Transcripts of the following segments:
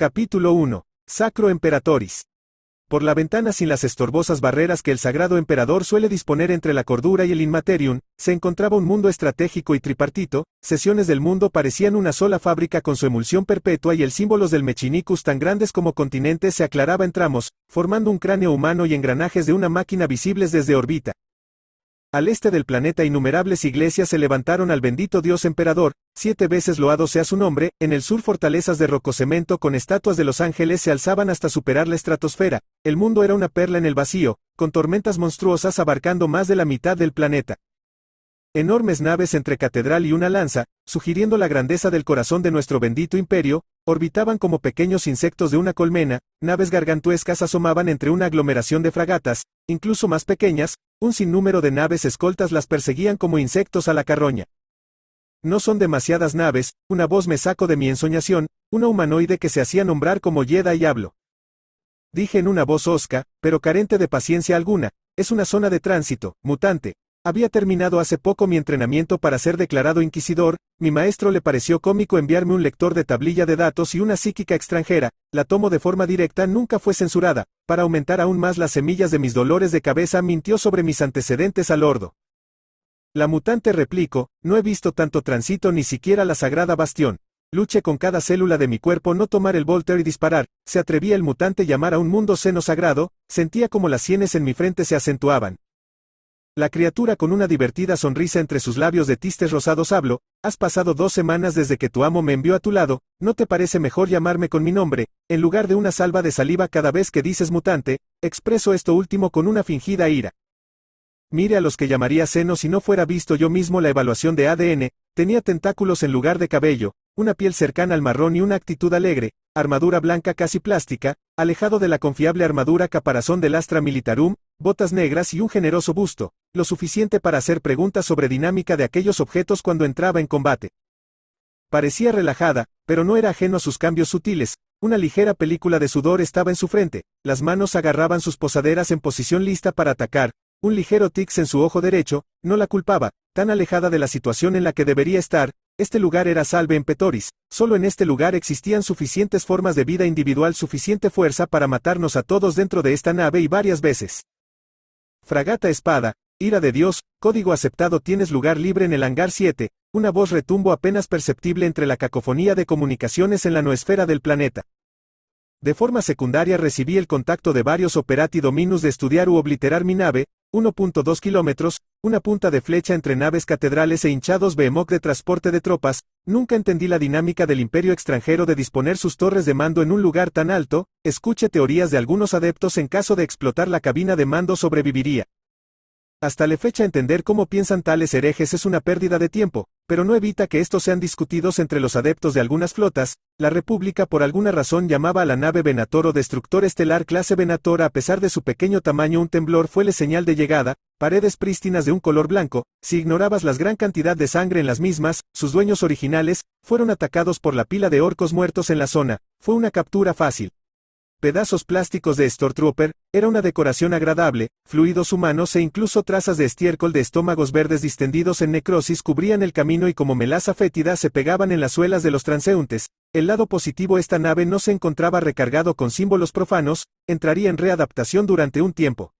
Capítulo 1. Sacro Imperatoris. Por la ventana sin las estorbosas barreras que el sagrado emperador suele disponer entre la cordura y el inmaterium, se encontraba un mundo estratégico y tripartito. Sesiones del mundo parecían una sola fábrica con su emulsión perpetua y el símbolos del Mechinicus tan grandes como continentes se aclaraba en tramos, formando un cráneo humano y engranajes de una máquina visibles desde órbita. Al este del planeta innumerables iglesias se levantaron al bendito Dios emperador, 7 veces loado sea su nombre. En el sur fortalezas de rococemento con estatuas de los ángeles se alzaban hasta superar la estratosfera. El mundo era una perla en el vacío, con tormentas monstruosas abarcando más de la mitad del planeta. Enormes naves entre catedral y una lanza, sugiriendo la grandeza del corazón de nuestro bendito imperio, orbitaban como pequeños insectos de una colmena. Naves gargantuescas asomaban entre una aglomeración de fragatas, incluso más pequeñas. Un sinnúmero de naves escoltas las perseguían como insectos a la carroña. No son demasiadas naves, una voz me sacó de mi ensoñación, una humanoide que se hacía nombrar como Yeda y hablo. Dije en una voz hosca, pero carente de paciencia alguna, es una zona de tránsito, mutante. Había terminado hace poco mi entrenamiento para ser declarado inquisidor. Mi maestro le pareció cómico enviarme un lector de tablilla de datos y una psíquica extranjera. La tomo de forma directa, nunca fue censurada. Para aumentar aún más las semillas de mis dolores de cabeza mintió sobre mis antecedentes al ordo. La mutante replicó, no he visto tanto tránsito ni siquiera la sagrada bastión. Luché con cada célula de mi cuerpo no tomar el volter y disparar. Se atrevía el mutante llamar a un mundo seno sagrado. Sentía como las sienes en mi frente se acentuaban. La criatura con una divertida sonrisa entre sus labios de tistes rosados habló, has pasado 2 semanas desde que tu amo me envió a tu lado, ¿no te parece mejor llamarme con mi nombre, en lugar de una salva de saliva cada vez que dices mutante? Expreso esto último con una fingida ira. Mire a los que llamaría seno si no fuera visto yo mismo la evaluación de ADN, tenía tentáculos en lugar de cabello, una piel cercana al marrón y una actitud alegre, armadura blanca casi plástica, alejado de la confiable armadura caparazón del Astra Militarum, botas negras y un generoso busto, lo suficiente para hacer preguntas sobre dinámica de aquellos objetos cuando entraba en combate. Parecía relajada, pero no era ajeno a sus cambios sutiles. Una ligera película de sudor estaba en su frente, las manos agarraban sus posaderas en posición lista para atacar. Un ligero tics en su ojo derecho, no la culpaba, tan alejada de la situación en la que debería estar. Este lugar era Salve Imperatoris, solo en este lugar existían suficientes formas de vida individual, suficiente fuerza para matarnos a todos dentro de esta nave y varias veces. Fragata espada, ira de Dios, código aceptado, tienes lugar libre en el hangar 7, una voz retumbó apenas perceptible entre la cacofonía de comunicaciones en la noosfera del planeta. De forma secundaria recibí el contacto de varios operati dominus de estudiar u obliterar mi nave, 1.2 kilómetros, una punta de flecha entre naves catedrales e hinchados behemoth de transporte de tropas. Nunca entendí la dinámica del imperio extranjero de disponer sus torres de mando en un lugar tan alto. Escuche teorías de algunos adeptos en caso de explotar la cabina de mando sobreviviría. Hasta la fecha entender cómo piensan tales herejes es una pérdida de tiempo, pero no evita que estos sean discutidos entre los adeptos de algunas flotas. La República por alguna razón llamaba a la nave Venator o destructor estelar clase Venator. A pesar de su pequeño tamaño, un temblor fue la señal de llegada, paredes prístinas de un color blanco. Si ignorabas la gran cantidad de sangre en las mismas, sus dueños originales fueron atacados por la pila de orcos muertos en la zona. Fue una captura fácil. Pedazos plásticos de Stormtrooper, era una decoración agradable, fluidos humanos e incluso trazas de estiércol de estómagos verdes distendidos en necrosis cubrían el camino y como melaza fétida se pegaban en las suelas de los transeúntes. El lado positivo, esta nave no se encontraba recargado con símbolos profanos, entraría en readaptación durante un tiempo.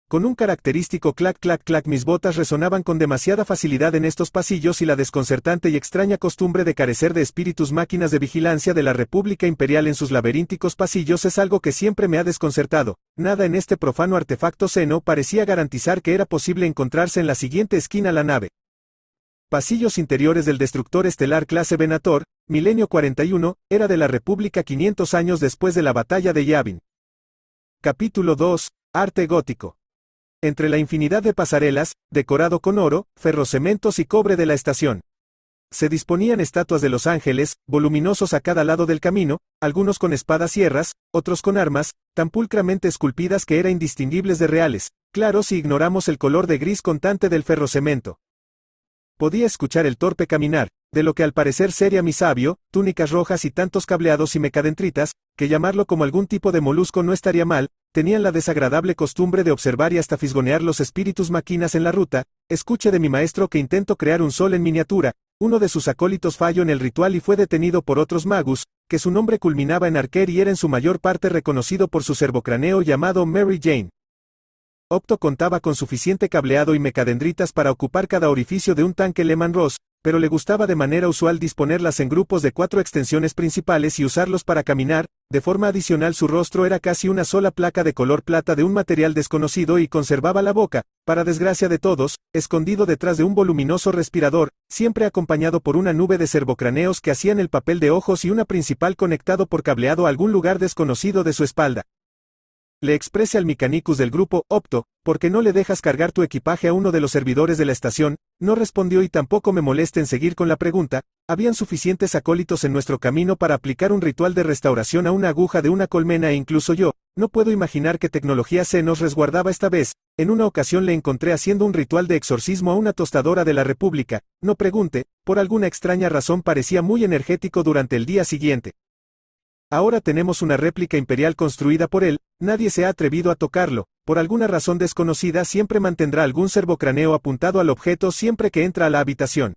Con un característico clac clac clac mis botas resonaban con demasiada facilidad en estos pasillos y la desconcertante y extraña costumbre de carecer de espíritus máquinas de vigilancia de la República Imperial en sus laberínticos pasillos es algo que siempre me ha desconcertado. Nada en este profano artefacto seno parecía garantizar que era posible encontrarse en la siguiente esquina la nave. Pasillos interiores del destructor estelar clase Venator, milenio 41, era de la República 500 años después de la batalla de Yavin. Capítulo 2, Arte gótico. Entre la infinidad de pasarelas, decorado con oro, ferrocementos y cobre de la estación, se disponían estatuas de los ángeles, voluminosos a cada lado del camino, algunos con espadas sierras, otros con armas, tan pulcramente esculpidas que eran indistinguibles de reales, claro si ignoramos el color de gris constante del ferrocemento. Podía escuchar el torpe caminar, de lo que al parecer sería mi sabio, túnicas rojas y tantos cableados y mecadentritas, que llamarlo como algún tipo de molusco no estaría mal. Tenían la desagradable costumbre de observar y hasta fisgonear los espíritus máquinas en la ruta. Escuche de mi maestro que intento crear un sol en miniatura. Uno de sus acólitos falló en el ritual y fue detenido por otros magus, que su nombre culminaba en Arquer y era en su mayor parte reconocido por su servocráneo llamado Mary Jane. Opto contaba con suficiente cableado y mecadendritas para ocupar cada orificio de un tanque Lehman Ross, pero le gustaba de manera usual disponerlas en grupos de 4 extensiones principales y usarlos para caminar. De forma adicional, su rostro era casi una sola placa de color plata de un material desconocido y conservaba la boca, para desgracia de todos, escondido detrás de un voluminoso respirador, siempre acompañado por una nube de servocraneos que hacían el papel de ojos y una principal conectado por cableado a algún lugar desconocido de su espalda. Le expresé al Mechanicus del grupo, Opto, ¿por qué no le dejas cargar tu equipaje a uno de los servidores de la estación? No respondió y tampoco me molesta en seguir con la pregunta. Habían suficientes acólitos en nuestro camino para aplicar un ritual de restauración a una aguja de una colmena e incluso yo, no puedo imaginar qué tecnología se nos resguardaba esta vez. En una ocasión le encontré haciendo un ritual de exorcismo a una tostadora de la República, no pregunte, por alguna extraña razón parecía muy energético durante el día siguiente. Ahora tenemos una réplica imperial construida por él, nadie se ha atrevido a tocarlo, por alguna razón desconocida siempre mantendrá algún servocráneo apuntado al objeto siempre que entra a la habitación.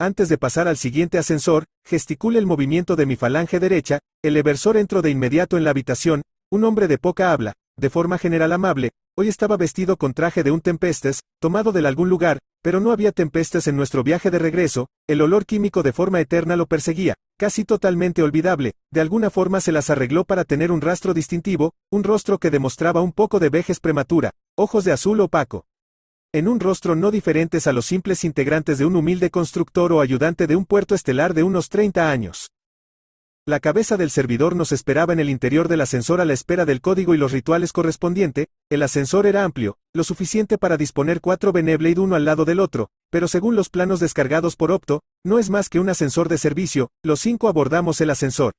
Antes de pasar al siguiente ascensor, gesticule el movimiento de mi falange derecha, el eversor entró de inmediato en la habitación, un hombre de poca habla, de forma general amable, hoy estaba vestido con traje de un Tempestes, tomado de algún lugar, pero no había Tempestes en nuestro viaje de regreso, el olor químico de forma eterna lo perseguía, casi totalmente olvidable, de alguna forma se las arregló para tener un rastro distintivo, un rostro que demostraba un poco de vejez prematura, ojos de azul opaco. En un rostro no diferentes a los simples integrantes de un humilde constructor o ayudante de un puerto estelar de unos 30 años. La cabeza del servidor nos esperaba en el interior del ascensor a la espera del código y los rituales correspondiente. El ascensor era amplio, lo suficiente para disponer 4 Beneblade uno al lado del otro, pero según los planos descargados por Opto, no es más que un ascensor de servicio. Los 5 abordamos el ascensor.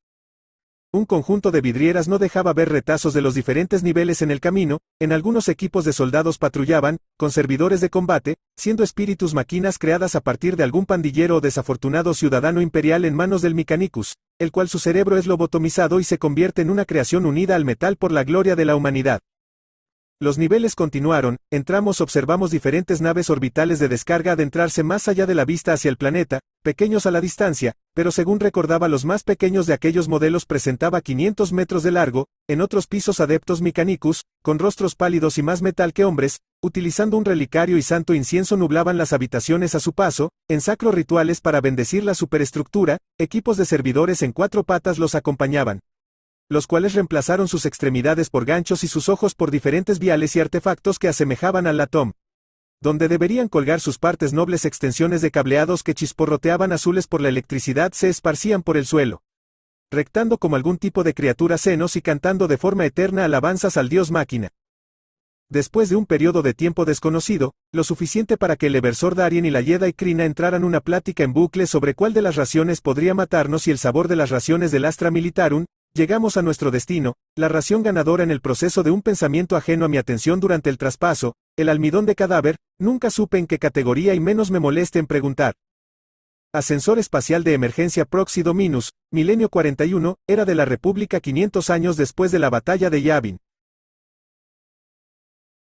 Un conjunto de vidrieras no dejaba ver retazos de los diferentes niveles en el camino, en algunos equipos de soldados patrullaban, con servidores de combate, siendo espíritus máquinas creadas a partir de algún pandillero o desafortunado ciudadano imperial en manos del Mechanicus, el cual su cerebro es lobotomizado y se convierte en una creación unida al metal por la gloria de la humanidad. Los niveles continuaron, entramos, observamos diferentes naves orbitales de descarga adentrarse más allá de la vista hacia el planeta, pequeños a la distancia, pero según recordaba los más pequeños de aquellos modelos presentaba 500 metros de largo, en otros pisos adeptos Mechanicus, con rostros pálidos y más metal que hombres, utilizando un relicario y santo incienso nublaban las habitaciones a su paso, en sacros rituales para bendecir la superestructura, equipos de servidores en 4 patas los acompañaban, los cuales reemplazaron sus extremidades por ganchos y sus ojos por diferentes viales y artefactos que asemejaban al latón. Donde deberían colgar sus partes nobles extensiones de cableados que chisporroteaban azules por la electricidad se esparcían por el suelo, rectando como algún tipo de criatura senos y cantando de forma eterna alabanzas al dios máquina. Después de un periodo de tiempo desconocido, lo suficiente para que el eversor Darien y la Jedi Krina entraran una plática en bucle sobre cuál de las raciones podría matarnos y el sabor de las raciones del Astra Militarum, llegamos a nuestro destino, la ración ganadora en el proceso de un pensamiento ajeno a mi atención durante el traspaso, el almidón de cadáver, nunca supe en qué categoría y menos me moleste en preguntar. Ascensor espacial de emergencia Proxy Dominus, Milenio 41, era de la República 500 años después de la batalla de Yavin.